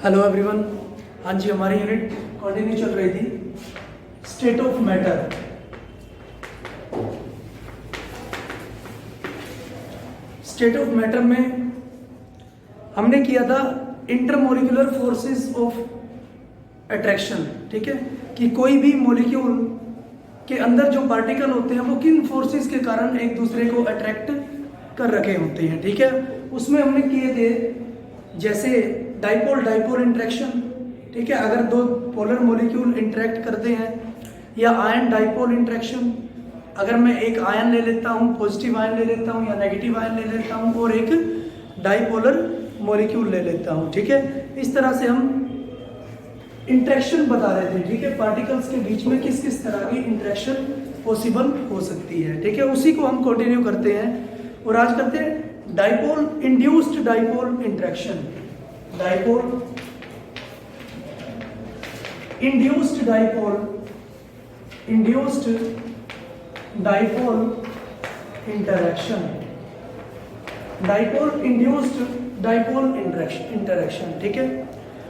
Hello everyone. हाँ जी, हमारी unit continue चल रही थी state of matter. State of matter में हमने किया था इंटरमोलिकुलर फोर्सेस ऑफ अट्रैक्शन। ठीक है, कि कोई भी मॉलिक्यूल के अंदर जो पार्टिकल होते हैं वो किन फोर्सेस के कारण एक दूसरे को अट्रैक्ट कर रखे होते हैं। ठीक है, उसमें हमने किए थे जैसे डाइपोल डाइपोल इंटरेक्शन। ठीक है, अगर दो पोलर मॉलिक्यूल इंटरेक्ट करते हैं, या आयन डाइपोल इंटरेक्शन, अगर मैं एक आयन ले लेता हूँ, पॉजिटिव आयन ले लेता हूँ या नेगेटिव आयन ले लेता हूँ, और एक डाइपोलर मॉलिक्यूल ले लेता हूँ। ठीक है, इस तरह से हम इंटरेक्शन बता रहे थे। ठीक है, पार्टिकल्स के बीच में किस किस तरह की इंटरेक्शन पॉसिबल हो सकती है। ठीक है, उसी को हम कंटिन्यू करते हैं और आज करते हैं dipole induced dipole interaction. Dipole induced dipole interaction. Dipole induced dipole interaction. ठीक है,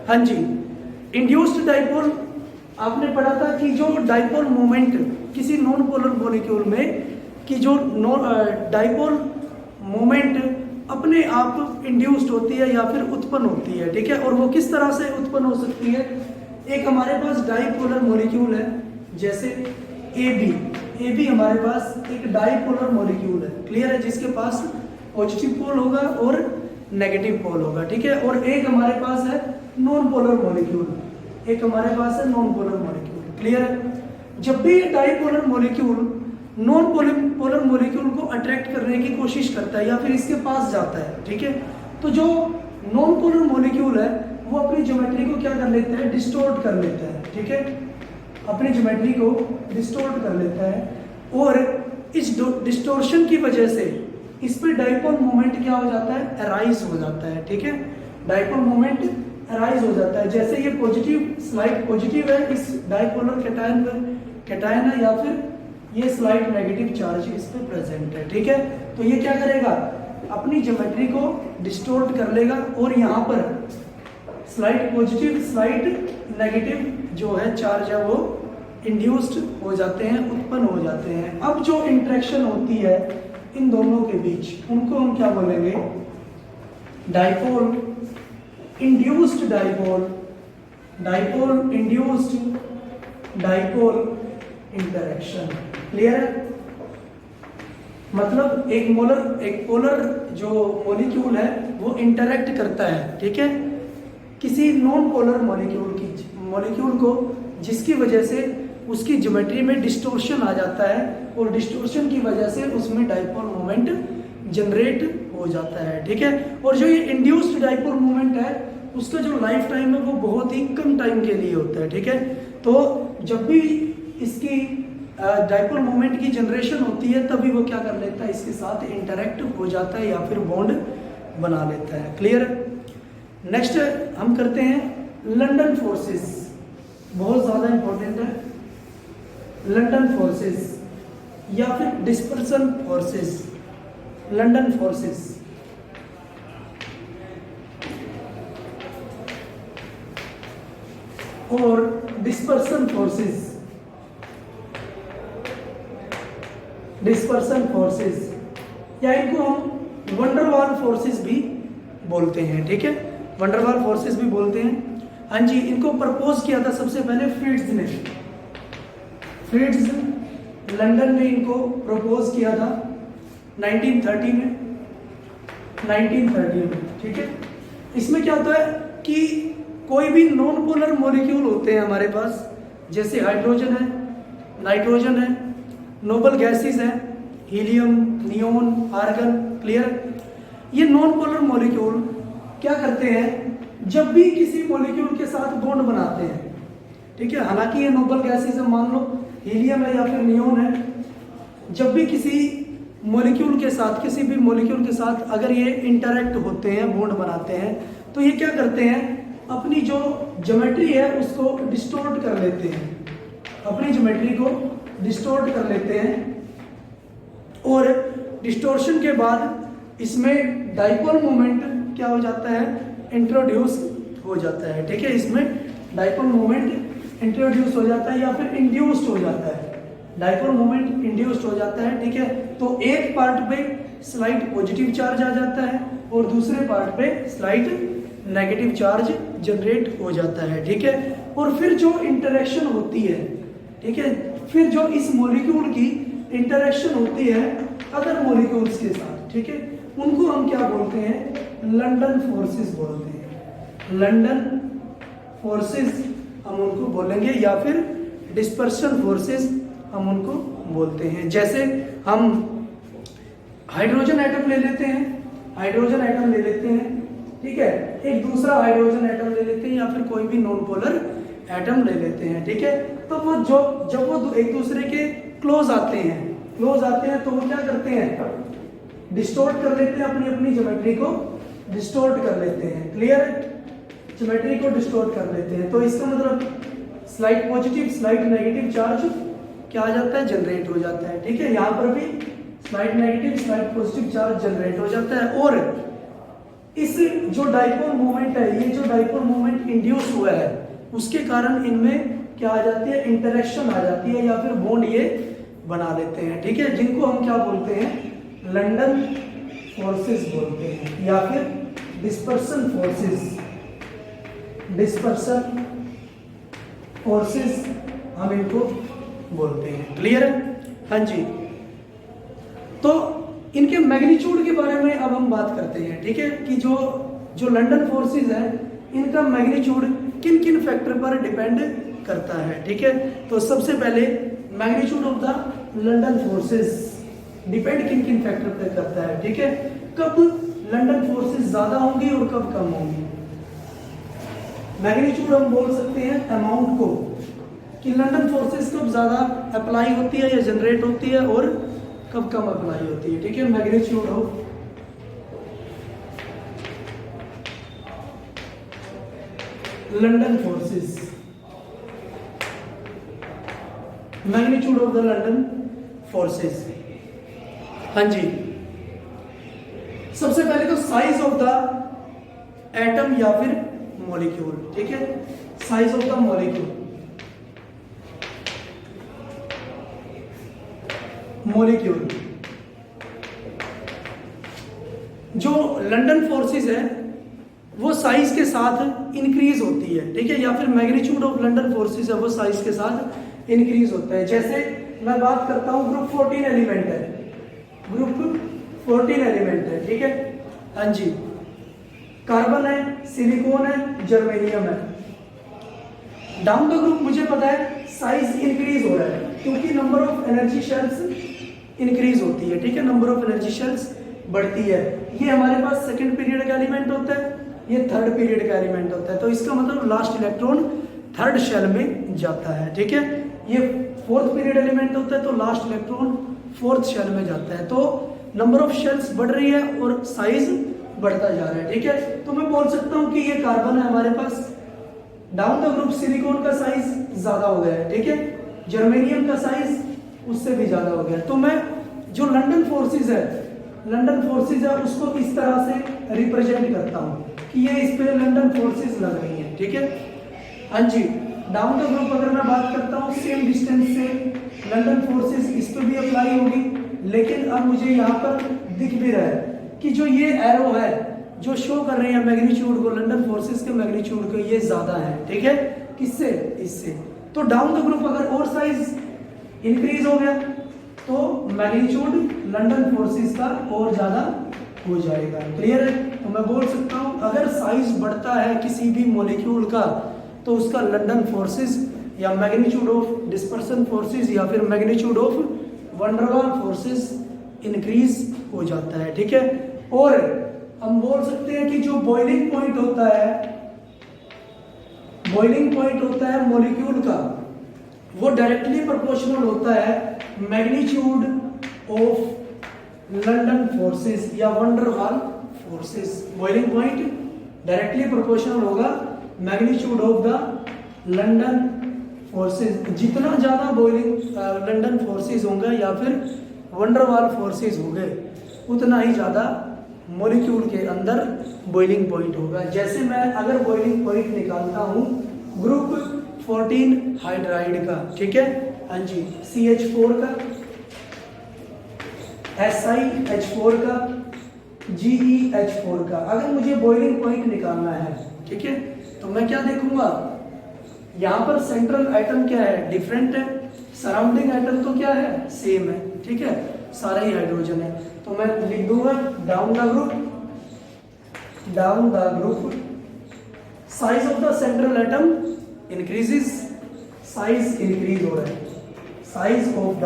हाँ जी। इंड्यूस्ड डाइपोल आपने पढ़ा था कि जो डाइपोल मोमेंट किसी नॉन पोलर मॉलिक्यूल में कि जो डाइपोल मोमेंट अपने आप इंड्यूस्ड होती है या फिर उत्पन्न होती है। ठीक है, और वो किस तरह से उत्पन्न हो सकती है। एक हमारे पास डाइपोलर मॉलिक्यूल है जैसे ए बी हमारे पास एक डाइपोलर मॉलिक्यूल है, क्लियर है, जिसके पास पॉजिटिव पोल होगा और नेगेटिव पोल होगा। ठीक है, और एक हमारे पास है नॉन पोलर मॉलिक्यूल, एक हमारे पास है नॉन पोलर मॉलिक्यूल, क्लियर है। जब भी dipolar molecule non polar molecule को अट्रैक्ट करने की कोशिश करता है या फिर इसके पास जाता है, ठीक है, तो जो नॉन पोलर मॉलिक्यूल है वो अपनी ज्योमेट्री को क्या कर लेता है, डिस्टोर्ट कर लेता है। ठीक है, अपनी ज्योमेट्री को डिस्टोर्ट कर लेता है, और इस डिस्टोर्शन की वजह से इस पे डाइपोल मोमेंट क्या हो जाता है, अराइज हो जाता है। ठीक है, डाइपोल मोमेंट अराइज हो जाता है। जैसे ये पॉजिटिव स्लाइड पॉजिटिव है, इस डाइपोलर कैटायन है, या फिर ये स्लाइड नेगेटिव चार्ज इस पे प्रेजेंट है। ठीक है, तो ये क्या करेगा, अपनी ज्योमेट्री को डिस्टोर्ट कर लेगा, और यहाँ पर स्लाइड पॉजिटिव स्लाइड नेगेटिव जो है चार्ज है वो इंड्यूस्ड हो जाते हैं, उत्पन्न हो जाते हैं। अब जो इंटरेक्शन होती है इन दोनों के बीच, उनको हम क्या बोलेंगे, dipole induced dipole induced dipole interaction. Clear है, मतलब एक पोलर जो मॉलिक्यूल है वो इंटरेक्ट करता है, ठीक है, किसी नॉन पोलर मॉलिक्यूल को, जिसकी वजह से उसकी ज्योमेट्री में डिस्टोर्शन आ जाता है, और डिस्टोर्शन की वजह से उसमें डाइपोल मोमेंट जनरेट हो जाता है। ठीक है, और जो ये इंड्यूस्ड डाइपोल मोमेंट है उसका जो लाइफ टाइम है वो बहुत ही कम टाइम के लिए होता है। ठीक है, तो जब भी इसकी डाइपोल मोमेंट की जनरेशन होती है तभी वो क्या कर लेता है, इसके साथ इंटरेक्ट हो जाता है या फिर बॉन्ड बना लेता है। क्लियर। नेक्स्ट हम करते हैं लंदन फोर्सेस, बहुत ज़्यादा इंपॉर्टेंट है। लंदन फोर्सेस या फिर डिस्पर्सन फोर्सेस। लंदन फोर्सेस और डिस्पर्सन फोर्सेस। डिस्पर्सन फोर्सेस या इनको हम वंडरवाल फोर्सेस भी बोलते हैं। ठीक है, वंडरवाल फोर्सेस भी बोलते हैं। हाँ जी, इनको प्रपोज किया था सबसे पहले फ्रिट्ज ने। फ्रिट्ज लंदन में इनको प्रपोज किया था 1930 में। 1930 में, ठीक है। इसमें क्या होता है कि कोई भी नॉन पोलर मॉलिक्यूल होते हैं हमारे पास, जैसे हाइड्रोजन है, नाइट्रोजन है, नोबल गैसेस हैं, हीलियम, नियोन, आर्गन। क्लियर। ये नॉन पोलर मॉलिक्यूल क्या करते हैं, जब भी किसी मॉलिक्यूल के साथ बॉन्ड बनाते हैं, ठीक है, हालांकि ये नोबल गैसेस है, मान लो हीलियम है या फिर नियोन है, जब भी किसी मॉलिक्यूल के साथ, किसी भी मॉलिक्यूल के साथ अगर ये इंटरेक्ट होते हैं, बॉन्ड बनाते हैं, तो ये क्या करते हैं, अपनी जो ज्योमेट्री है उसको डिस्टोर्ट कर लेते हैं, अपनी ज्योमेट्री को डिस्टोर्ट कर लेते हैं, और डिस्टोर्शन के बाद इसमें डाइपोल मोमेंट क्या हो जाता है, इंट्रोड्यूस हो जाता है, ठीक है। इसमें डाइपोल मोमेंट इंट्रोड्यूस हो जाता है या फिर इंड्यूस्ड हो जाता है, डाइपोल मोमेंट इंड्यूस्ड हो जाता है, ठीक है। तो एक पार्ट पे स्लाइट पॉजिटिव चार्ज आ जाता है और दूसरे पार्ट पे स्लाइट नेगेटिव चार्ज जनरेट हो जाता है, ठीक है। और फिर जो इंटरेक्शन होती है, ठीक है, फिर जो इस मॉलिक्यूल की इंटरेक्शन होती है अदर मॉलिक्यूल्स के साथ, ठीक है, उनको हम क्या बोलते हैं, लंडन फोर्सेस बोलते हैं। लंडन फोर्सेस हम उनको बोलेंगे या फिर डिस्पर्शन फोर्सेस हम उनको बोलते हैं। जैसे हम हाइड्रोजन एटम ले लेते हैं, हाइड्रोजन एटम ले लेते हैं, ठीक है, एक दूसरा हाइड्रोजन एटम ले लेते हैं या फिर कोई भी नॉन पोलर एटम ले लेते हैं, ठीक है। तो वो जब वो एक दूसरे के क्लोज आते हैं तो वो क्या करते हैं, डिस्टोर्ट कर लेते हैं, अपनी अपनी ज्योमेट्री को डिस्टोर्ट कर लेते हैं, क्लियर है, ज्योमेट्री को डिस्टोर्ट कर लेते हैं। तो इसका मतलब slight positive slight negative charge क्या आ जाता है, जनरेट हो जाता है, ठीक है। यहाँ पर भी slight negative slight positive charge generate हो जाता है। और इस जो डाइपोल मोमेंट है, ये जो डाइपोल मोमेंट इंड्यूस हुआ है उसके कारण इनमें क्या आ जाती है, इंटरेक्शन आ जाती है या फिर बॉन्ड ये बना लेते हैं, ठीक है, जिनको हम क्या बोलते हैं, लंडन फोर्सेस बोलते हैं या फिर डिस्पर्सन फोर्सेस, डिस्पर्सन फोर्सेस हम इनको बोलते हैं, क्लियर है, हाँ जी। तो इनके मैग्नीट्यूड के बारे में अब हम बात करते हैं, ठीक है, कि जो लंडन फोर्सेस है इनका मैग्नीट्यूड किन किन फैक्टर पर डिपेंड करता है, ठीक है। तो सबसे पहले magnitude of the London forces depend किन किन फैक्टर पर करता है, ठीक है। कब लंडन फोर्सेस ज्यादा होंगी और कब कम होंगी। मैग्नीट्यूड हम बोल सकते हैं अमाउंट को, कि लंडन फोर्सेस कब ज्यादा अप्लाई होती है या जनरेट होती है और कब कम अप्लाई होती है, ठीक है। Magnitude of London forces, magnitude of the London forces, हाँ जी। सबसे पहले तो साइज ऑफ द एटम या फिर मॉलिक्यूल, ठीक है, size of the molecule, molecule जो लंडन फोर्सेस है वो साइज के साथ इंक्रीज होती है, ठीक है, या फिर मैग्नीट्यूड ऑफ लंडन फोर्सेस है वो साइज के साथ इंक्रीज होता है। जैसे मैं बात करता हूं ग्रुप 14 एलिमेंट है, ग्रुप 14 एलिमेंट है, ठीक है, हाँ जी, कार्बन है, सिलिकॉन है, जर्मेनियम है। डाउन द ग्रुप मुझे पता है साइज इंक्रीज हो रहा है क्योंकि number of energy shells increase होती है, ठीक है, नंबर ऑफ एनर्जी शेल्स बढ़ती है। ये हमारे पास सेकंड पीरियड का एलिमेंट होता है, ये थर्ड पीरियड का एलिमेंट होता है, तो इसका मतलब लास्ट इलेक्ट्रॉन थर्ड शेल में जाता है, ठीक है। ये फोर्थ पीरियड एलिमेंट होता है तो लास्ट इलेक्ट्रॉन फोर्थ शेल में जाता है। तो नंबर ऑफ शेल्स बढ़ रही है और साइज बढ़ता जा रहा है, ठीक है। तो मैं बोल सकता हूं कि ये कार्बन है हमारे पास, डाउन द ग्रुप सिलिकॉन का साइज ज्यादा हो गया है, ठीक है, जर्मेनियम का साइज उससे भी ज्यादा हो गया। तो मैं जो लंदन फोर्सेस है उसको इस तरह से रिप्रेजेंट करता हूं कि ये इस पे लंदन फोर्सेस लग रही हैं, ठीक है, हाँ जी। डाउन द ग्रुप अगर मैं बात करता हूं सेम डिस्टेंस से लंदन फोर्सेस इस पे भी अप्लाई होगी, लेकिन अब मुझे यहाँ पर दिख भी रहा है कि जो ये एरो है जो शो कर रहे हैं मैग्नीट्यूड को, लंदन फोर्सेस के मैग्नीट्यूड को, ये ज्यादा है, ठीक है, किससे, इससे। तो डाउन द ग्रुप अगर और साइज इंक्रीज हो गया तो मैग्नीट्यूड लंदन फोर्सेस का और ज्यादा हो जाएगा, क्लियर है। तो मैं बोल सकता हूं अगर साइज बढ़ता है किसी भी मॉलिक्यूल का तो उसका लंदन फोर्सेस या मैग्नीट्यूड ऑफ डिस्पर्सन फोर्सेस या फिर magnitude of van der Waals forces increase हो जाता है, ठीक है। और हम बोल सकते हैं कि जो बॉइलिंग पॉइंट होता है मॉलिक्यूल का, वो डायरेक्टली प्रोपोर्शनल होता है मैग्नीट्यूड ऑफ लंदन फोर्सेस या van der Waals forces. Boiling point directly proportional होगा magnitude of the London forces. जितना ज्यादा बॉइलिंग लंदन फोर्सेस होंगे या फिर वैन डर वाल फोर्सेस होंगे उतना ही ज्यादा मॉलिक्यूल के अंदर बॉइलिंग पॉइंट होगा। जैसे मैं अगर बॉइलिंग पॉइंट निकालता हूँ ग्रुप 14 हाइड्राइड का, ठीक है, हाँ जी, CH4 का, SiH4 का, GeH4 का, अगर मुझे बॉइलिंग पॉइंट निकालना है, ठीक है, तो मैं क्या देखूंगा, यहाँ पर सेंट्रल एटम क्या है, डिफरेंट है, सराउंडिंग एटम तो क्या है, सेम है, ठीक है, सारा ही हाइड्रोजन है। तो मैं लिख दूंगा down the group size of the central atom increases, size increase हो रहा है, size of the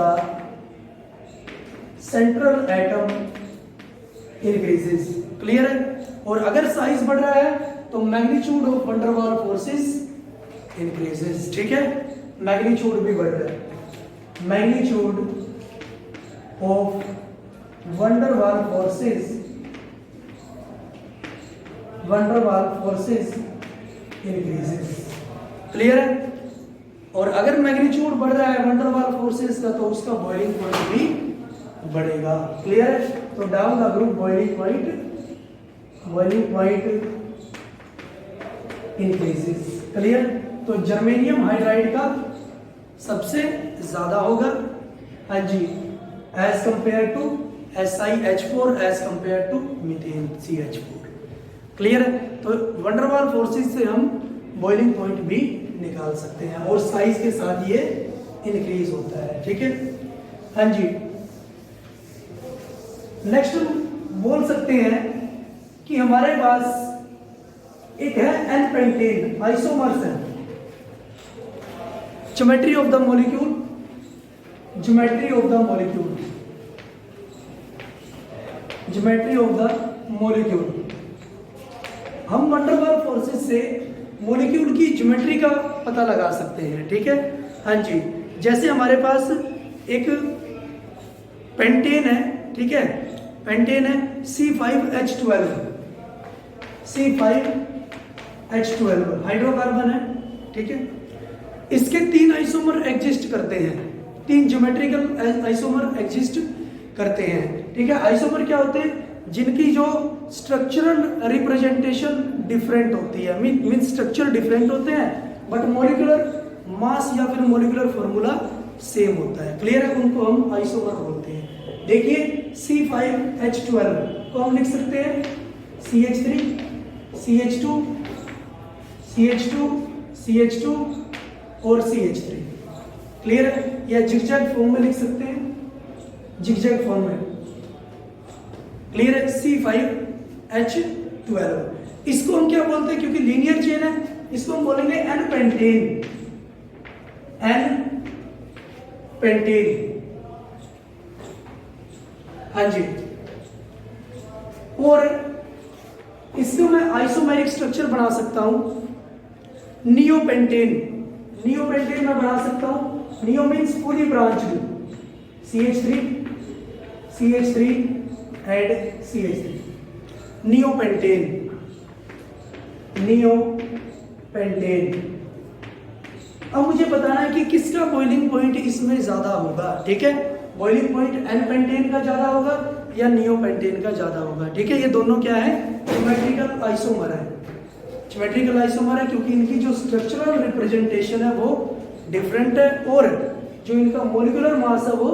central atom increases, clear है। और अगर साइज बढ़ रहा है तो मैग्नीट्यूड ऑफ वंडर वाल फोर्सेस इंक्रीजेस, ठीक है, मैग्नीट्यूड भी बढ़ रहा है, मैग्नीट्यूड ऑफ वंडर वाल फोर्सेस इंक्रीजेस, क्लियर है। और अगर मैग्नीट्यूड बढ़ रहा है वंडर वाल फोर्सेस का तो उसका बॉइलिंग पॉइंट भी बढ़ेगा, क्लियर है। तो down the group boiling point increases, clear. तो जर्मेनियम हाइड्राइड का सबसे ज्यादा होगा, हाँ जी, as compared to SiH4 as compared to methane CH4, clear है। तो वंडरवाल फोर्सेस से हम बॉइलिंग पॉइंट भी निकाल सकते हैं और साइज के साथ ये इंक्रीज होता है, ठीक है, हाँ जी। नेक्स्ट हम बोल सकते हैं कि हमारे पास एक है N पेंटेन आइसोमर्स है। Geometry of the molecule, geometry of the molecule, हम वंडरवाल फोर्सेस से मॉलिक्यूल की ज्योमेट्री का पता लगा सकते हैं, ठीक है, हाँ जी। जैसे हमारे पास एक पेंटेन है, ठीक है, पेंटेन है C5H12 हाइड्रोकार्बन है, ठीक है। इसके 3 आइसोमर एग्जिस्ट करते हैं, 3 ज्योमेट्रिकल आइसोमर एग्जिस्ट करते हैं, ठीक है। आइसोमर क्या होते हैं, जिनकी जो स्ट्रक्चरल रिप्रेजेंटेशन डिफरेंट होती है, मीन स्ट्रक्चर डिफरेंट होते हैं बट मॉलिक्यूलर मास या फिर मॉलिक्यूलर फॉर्मूला सेम होता है, क्लियर है, उनको हम आइसोमर बोलते हैं। देखिए C5H12 को हम लिख सकते हैं CH3 CH2 CH2 CH2 और CH3, क्लियर है, या जिगजैग फॉर्म में लिख सकते हैं, जिगजैग फॉर्म में, क्लियर है, C5H12। इसको हम क्या बोलते हैं, क्योंकि लीनियर चेन है, इसको हम बोलेंगे N पेंटेन, हाँ जी। और इसको मैं आइसोमेरिक स्ट्रक्चर बना सकता हूं, नियोपेंटेन मैं बना सकता हूं। Neo means fully branched, CH3 and CH3, neopentane. अब मुझे बताना है कि किसका बॉइलिंग पॉइंट इसमें ज्यादा होगा, ठीक है, बॉइलिंग पॉइंट N पेंटेन का ज्यादा होगा या नियोपेंटेन का ज्यादा होगा, ठीक है। ये दोनों क्या है, ज्योमेट्रिकल आइसोमर है, ज्योमेट्रिकल आइसोमर है, क्योंकि इनकी जो स्ट्रक्चरल रिप्रेजेंटेशन है वो डिफरेंट है और जो इनका मॉलिक्यूलर मास है वो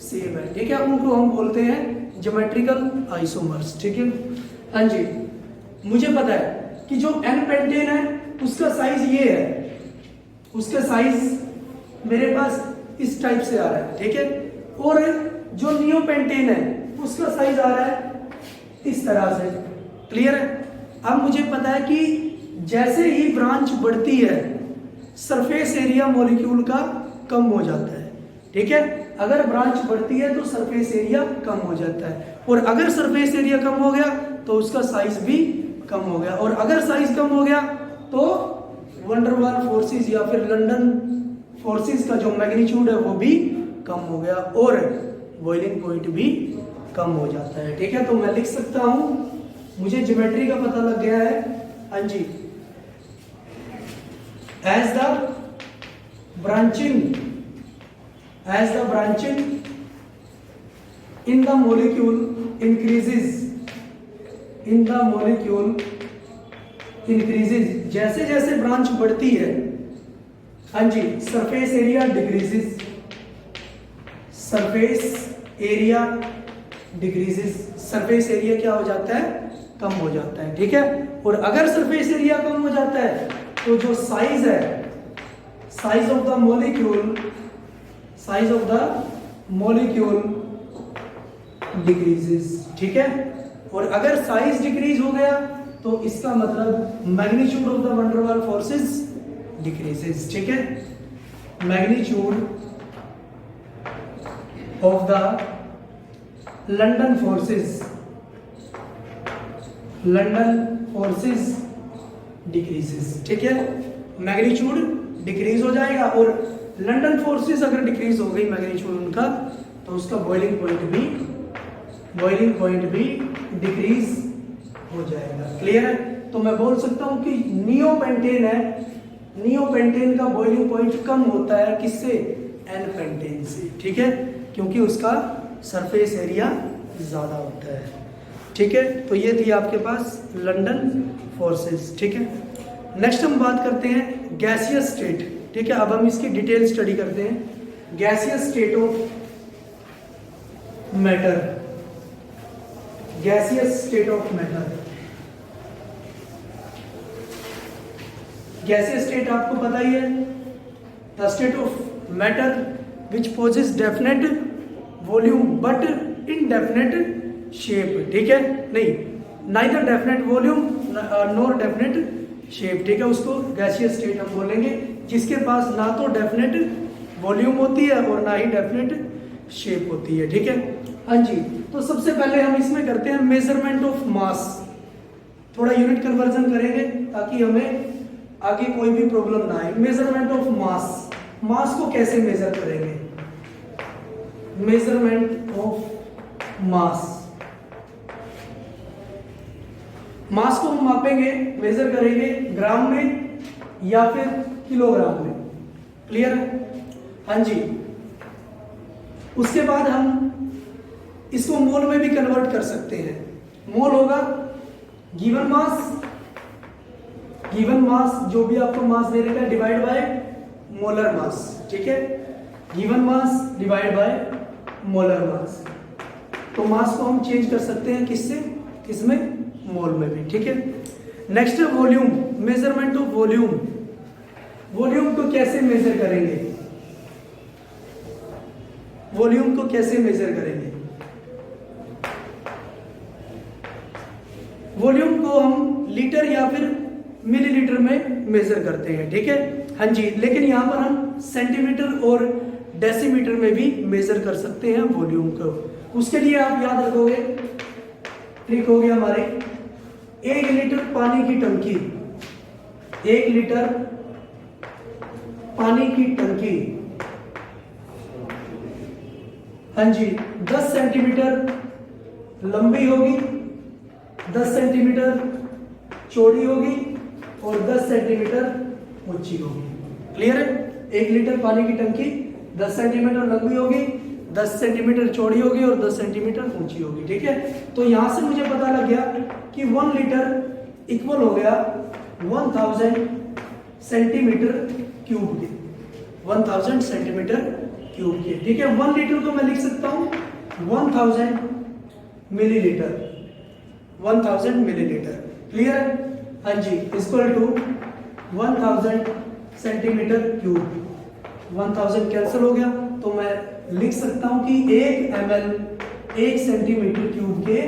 सेम है, ठीक है, उनको हम बोलते हैं ज्योमेट्रिकल आइसोमर्स, ठीक है, हाँ जी। मुझे पता है कि जो N पेंटेन है उसका साइज ये है, उसका साइज मेरे पास इस टाइप से आ रहा है, ठीक है, और जो नियोपेंटेन है उसका साइज आ रहा है इस तरह से, क्लियर है। अब मुझे पता है कि जैसे ही ब्रांच बढ़ती है सरफेस एरिया मॉलिक्यूल का कम हो जाता है, ठीक है, अगर ब्रांच बढ़ती है तो सरफेस एरिया कम हो जाता है, और अगर सरफेस एरिया कम हो गया तो उसका साइज भी कम हो गया, और अगर साइज कम हो गया तो वंडरवाल फोर्सेस या फिर लंदन फोर्सेस का जो मैग्नीट्यूड है वो भी कम हो गया और बॉइलिंग पॉइंट भी कम हो जाता है, ठीक है। तो मैं लिख सकता हूं, मुझे ज्योमेट्री का पता लग गया है, हाँ जी, as the branching in the molecule increases in the molecule increases, जैसे जैसे ब्रांच बढ़ती है, हाँ जी, surface area decreases, surface area decreases, surface area क्या हो जाता है, कम हो जाता है, ठीक है। और अगर सरफेस एरिया कम हो जाता है तो जो साइज है, size of the molecule, size of the molecule decreases, ठीक है। और अगर साइज डिक्रीज हो गया तो इसका मतलब magnitude of the wonder wall forces decreases, ठीक है। Magnitude of the London forces, London forces decreases, ठीक है। मैग्नीट्यूड डिक्रीज हो जाएगा, और लंदन फोर्सेस अगर डिक्रीज हो गई मैग्नीट्यूड उनका, तो उसका बॉइलिंग पॉइंट भी डिक्रीज हो जाएगा। क्लियर है? तो मैं बोल सकता हूं कि नियोपेंटेन है, नियोपेंटेन का बॉइलिंग पॉइंट कम होता है किससे, एन पेंटेन से, ठीक है, क्योंकि उसका सरफेस एरिया ज्यादा होता है, ठीक है। तो ये थी आपके पास लंदन फोर्सेस, ठीक है। नेक्स्ट हम बात करते हैं गैसियस स्टेट, ठीक है। अब हम इसकी डिटेल स्टडी करते हैं। Gaseous state of matter, gaseous state of matter. Gaseous state आपको पता ही है, the state of matter which possess definite volume but indefinite shape, ठीक है। नहीं, neither definite volume nor definite shape, ठीक है। उसको गैसियस स्टेट हम बोलेंगे, जिसके पास ना तो डेफिनेट वॉल्यूम होती है और ना ही डेफिनेट शेप होती है, ठीक है। हाँ जी, तो सबसे पहले हम इसमें करते हैं मेजरमेंट ऑफ मास। थोड़ा यूनिट कन्वर्जन करेंगे ताकि हमें आगे कोई भी प्रॉब्लम ना आए। मेजरमेंट ऑफ मास, मास को कैसे मेजर करेंगे, मेजरमेंट ऑफ मास। मास को हम मापेंगे, मेजर करेंगे ग्राम में या फिर किलोग्राम में, क्लियर है? हाँ जी। उसके बाद हम इसको मोल में भी कन्वर्ट कर सकते हैं। मोल होगा गिवन मास, गिवन मास जो भी आपको मास दे रखा है डिवाइड बाय मोलर मास, ठीक है। Given mass divide by molar mass. तो मास को हम चेंज कर सकते हैं किससे, किसमें, मोल में भी, ठीक है। नेक्स्ट है volume, measurement of volume. Volume को कैसे मेजर करेंगे, वॉल्यूम को कैसे मेजर करेंगे? वॉल्यूम को हम लीटर या फिर मिलीलीटर में मेजर करते हैं, ठीक है। हाँ जी, लेकिन यहाँ पर हम सेंटीमीटर और डेसीमीटर में भी मेजर कर सकते हैं वॉल्यूम को। उसके लिए आप याद रखोगे, ट्रिक होगी हमारे, 1 लीटर पानी की टंकी, 1 लीटर पानी की टंकी, हाँ जी, 10 सेंटीमीटर लंबी होगी, 10 सेंटीमीटर चौड़ी होगी और 10 सेंटीमीटर ऊंची होगी। क्लियर है? 1 लीटर पानी की टंकी 10 सेंटीमीटर लंबी होगी, 10 सेंटीमीटर चौड़ी होगी और 10 सेंटीमीटर ऊंची होगी, ठीक है। तो यहां से मुझे पता लग गया कि 1 लीटर इक्वल हो गया 1000 सेंटीमीटर क्यूब के, 1000 सेंटीमीटर क्यूब के, ठीक है। 1 लीटर को मैं लिख सकता हूं 1000 मिलीलीटर, 1000 मिलीलीटर। क्लियर है? हाँ जी, equal to 1000 centimetre cube. 1000 cancel हो गया तो मैं लिख सकता हूं कि 1 ml 1 सेंटीमीटर क्यूब के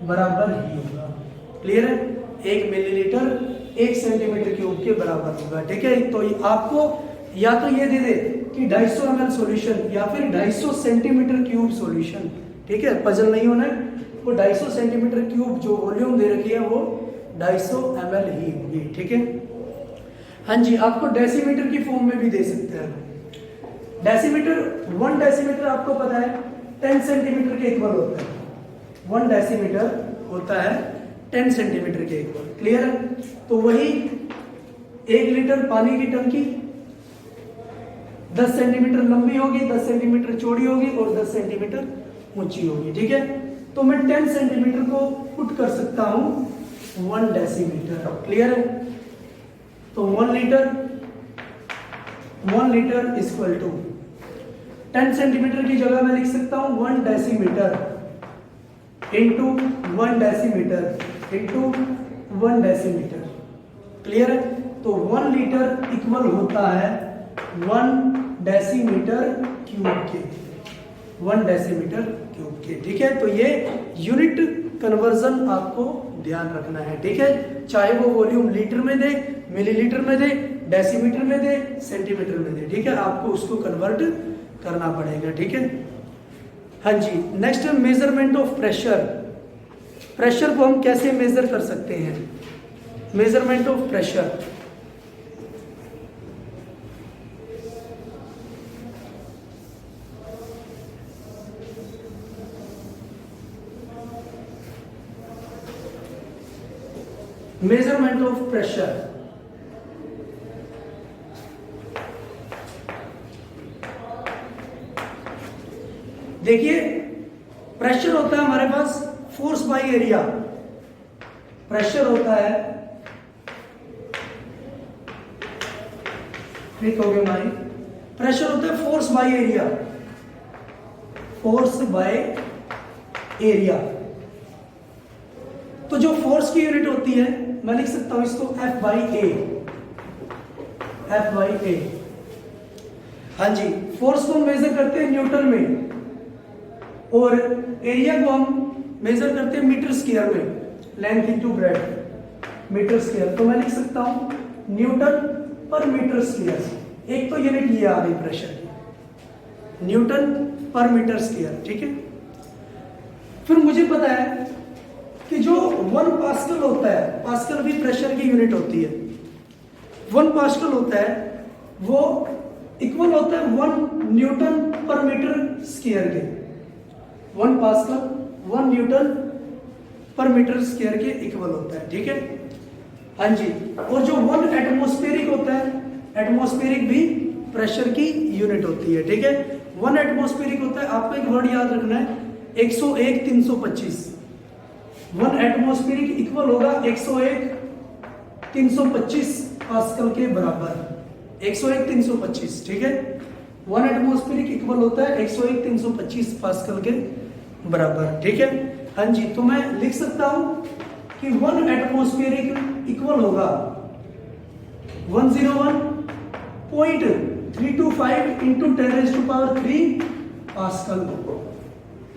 बराबर ही होगा। क्लियर है? 1 मिलीलीटर 1 सेंटीमीटर क्यूब के बराबर होगा, ठीक है। तो आपको या तो ये दे दे कि 250 ml सॉल्यूशन या फिर 250 सेंटीमीटर क्यूब सॉल्यूशन, ठीक है, पजल नहीं होना है। वो 250 सेंटीमीटर क्यूब जो वॉल्यूम दे रखी है वो 250 ml ही होगी, ठीक है। हाँ जी, आपको डेसीमीटर की फॉर्म में भी दे सकते हैं। डेसीमीटर, 1 डेसीमीटर आपको पता है 10 सेंटीमीटर के इक्वल होता है। 1 डेसीमीटर होता है 10 सेंटीमीटर के इक्वल। क्लियर है? तो वही 1 लीटर पानी की टंकी 10 सेंटीमीटर लंबी होगी, 10 सेंटीमीटर चौड़ी होगी और 10 सेंटीमीटर ऊंची होगी, ठीक है। तो मैं 10 सेंटीमीटर को पुट कर सकता हूं 1 डेसीमीटर। क्लियर है? तो 1 लीटर इक्वल टू 10 सेंटीमीटर की जगह मैं लिख सकता हूं 1 decimetre into 1 decimetre into 1 decimetre. Clear है? तो 1 लीटर इक्वल होता है 1 डेसीमीटर क्यूब के, 1 डेसीमीटर क्यूब के। ठीक है? तो ये यूनिट कन्वर्जन आपको ध्यान रखना है। ठीक है? चाहे वो वॉल्यूम लीटर में दे, मिलीलीटर में दे, डेसीमीटर में दे, सेंटीमीटर में दे। ठीक है? आपको उसको कन्वर्ट करना पड़ेगा। ठीक है? हाँ जी। नेक्स्ट है मेजरमेंट ऑफ प्रेशर। प्रेशर को हम कैसे मेजर कर सकते हैं? Measurement of pressure, measurement of pressure. देखिए, प्रेशर होता है हमारे पास फोर्स बाय एरिया। प्रेशर होता है, ठीक हो गया भाई, प्रेशर होता है force by area, force by area. तो जो फोर्स की यूनिट होती है, मैं लिख सकता हूं इसको F by A, F by A. हाँ जी। फोर्स को हम मेजर करते हैं न्यूटन में, और एरिया को हम मेजर करते हैं मीटर स्क्वायर में, length into breadth, metre square. तो मैं लिख सकता हूं न्यूटन पर मीटर स्क्वायर। एक तो यूनिट ये आ गई प्रेशर की, न्यूटन पर मीटर स्क्वायर। ठीक है? फिर मुझे पता है कि जो 1 पास्कल होता है, पास्कल भी प्रेशर की यूनिट होती है, 1 पास्कल होता है वो इक्वल होता है 1 न्यूटन पर मीटर स्क्वायर के। 1 पास्कल 1 न्यूटन पर मीटर स्क्वायर के इक्वल होता है। ठीक है? हाँ जी। और जो 1 एटमॉस्फेरिक होता है, एटमॉस्फेरिक भी प्रेशर की यूनिट होती है। ठीक है? 1 एटमॉस्फेरिक होता है, आपको एक वर्ड याद रखना है, 101 325। 1 एटमॉस्फेरिक इक्वल होगा 101 325 पास्कल के बराबर, 101 325। ठीक है? 1 एटमॉस्फेरिक इक्वल होता है 101 325 पास्कल के बराबर। ठीक है? हाँ जी। तो मैं लिख सकता हूं कि 1 एटमॉस्फेरिक इक्वल होगा 101.325 इंटू 10⁻³ पास्कल।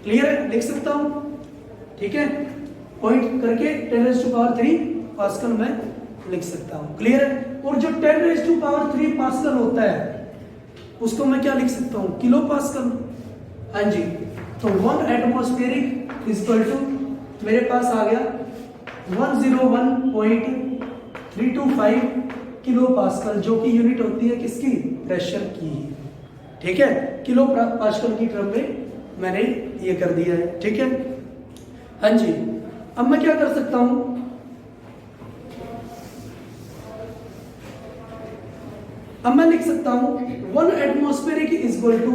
क्लियर है? लिख सकता हूं। ठीक है? पॉइंट करके 10⁻³ पास्कल मैं लिख सकता हूं। क्लियर है? और जो 10⁻³ पास्कल होता है उसको मैं क्या लिख सकता हूं? Kilo pascal. हाँ जी। तो 1 एटमॉस्फेरिक इक्वल टू मेरे पास आ गया 101.325 किलो पास्कल, जो कि यूनिट होती है किसकी? प्रेशर की। ठीक है? किलो पास्कल की टर्म में मैंने ये कर दिया है। ठीक है? हाँ जी। अब मैं क्या कर सकता हूं? अब मैं लिख सकता हूं 1 एटमॉस्फेरिक इक्वल टू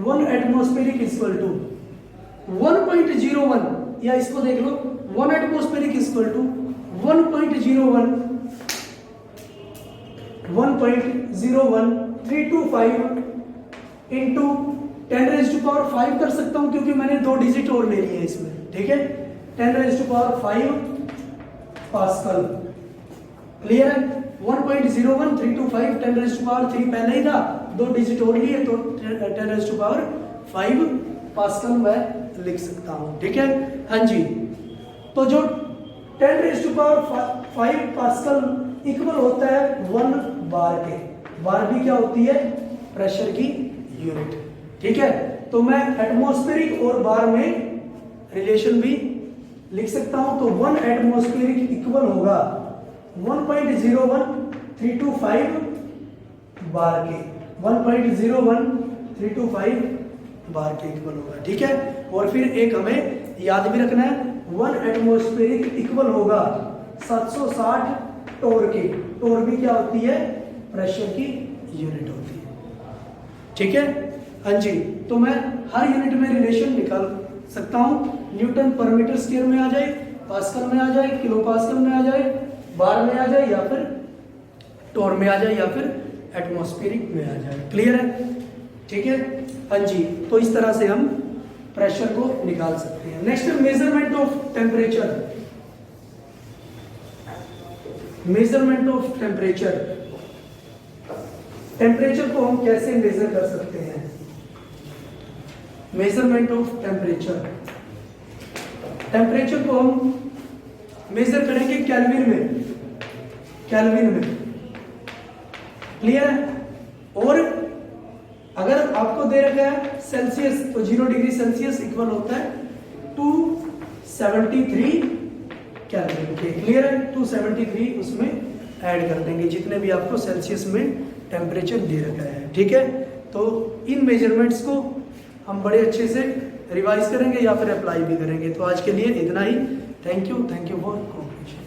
1.01, या इसको देख लो 1 एटमॉस्फेरिक इक्वल टू 1.01325 इंटू 10⁻⁵ कर सकता हूं, क्योंकि मैंने 2 डिजिट और ले लिए इसमें। ठीक है? 10⁻⁵ पास्कल। क्लियर है? 1.01325 10⁻³ पहले ही था, 2 डिजिट और लिए तो 10⁻⁵ पास्कल मैं लिख सकता हूं। ठीक है? हाँ जी। तो जो 10⁻⁵ पास्कल इक्वल होता है 1 बार के। बार भी क्या होती है? प्रेशर की यूनिट। ठीक है? तो मैं एटमॉस्फेरिक और बार में रिलेशन भी लिख सकता हूं। तो 1 एटमॉस्फेरिक इक्वल होगा 1.01325 बार के, 1.01325 बार के इक्वल होगा। ठीक है? और फिर एक हमें याद भी रखना है, 1 एटमॉस्फेरिक इक्वल होगा 760 टोर के। टोर भी क्या होती है? प्रेशर की यूनिट होती है। ठीक है? हाँ जी। तो मैं हर यूनिट में रिलेशन निकाल सकता हूं। न्यूटन पर मीटर स्क्वायर में आ जाए, पास्कल में आ जाए, किलो पास्कल में आ जाए, बार में आ जाए, या फिर टोर में आ जाए, या फिर एटमॉस्फेरिक में आ जाए। क्लियर है? ठीक है, हाँ जी। तो इस तरह से हम प्रेशर को निकाल सकते हैं। Next, measurement of temperature. Measurement of temperature, temperature को हम कैसे मेजर कर सकते हैं? मेजरमेंट ऑफ टेम्परेचर, टेम्परेचर को हम मेजर करेंगे केल्विन में, केल्विन में। क्लियर है? और अगर आपको दे रखा है सेल्सियस, तो 0 डिग्री सेल्सियस इक्वल होता है 273 केल्विन के। क्लियर है? 273 उसमें ऐड कर देंगे जितने भी आपको सेल्सियस में टेम्परेचर दे रखा है। ठीक है, तो इन मेजरमेंट्स को हम बड़े अच्छे से रिवाइज करेंगे या फिर अप्लाई भी करेंगे। तो आज के लिए इतना ही। Thank you for corporation.